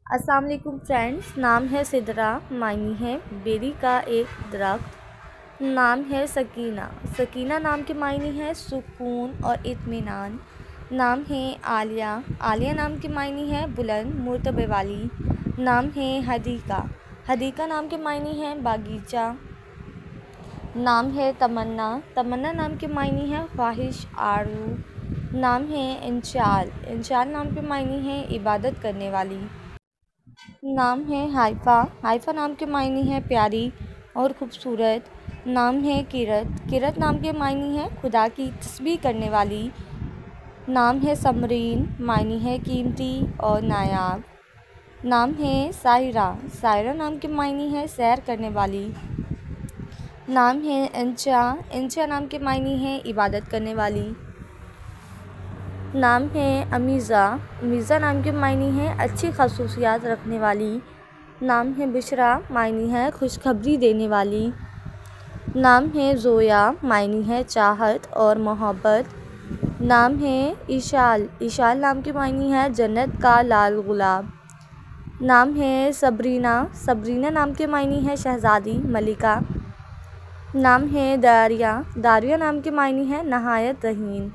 अस्सलाम वालेकुम फ्रेंड्स। नाम है सिदरा, मायनी है बेरी का एक दरख्त। नाम है सकीना। सकीना नाम के मायनी है सुकून और इत्मीनान। नाम है आलिया। आलिया नाम के मायनी है बुलंद मुर्तबे वाली। नाम है हदीका। हदीका नाम के मायनी है बागीचा। नाम है तमन्ना। तमन्ना नाम के मायनी है ख्वाहिश, आरू। नाम है इंशाल। इंशाल नाम के मायनी है इबादत करने वाली। नाम है हाइफा। हाइफा नाम के मायने है प्यारी और ख़ूबसूरत। नाम है किरत। किरत नाम के मायने है खुदा की तस्बीह करने वाली। नाम है समरीन, मायने है कीमती और नायाब। नाम है साहिरा। साहिरा नाम के मायने है सैर करने वाली। नाम है इंचा। इंचा नाम के मायने है इबादत करने वाली। नाम है अमीज़ा। अमीज़ा नाम के मायने है अच्छी खसूसियात रखने वाली। नाम है बिशरा, मायने है खुशखबरी देने वाली। नाम है ज़ोया, मायने है चाहत और मोहब्बत। नाम है इशाल। इशाल नाम के मायने है जन्नत का लाल गुलाब। नाम है सबरीना। सबरीना नाम के मायने है शहज़ादी, मलिका। नाम है दारिया। दारिया नाम के मायने है नहायत रहीम।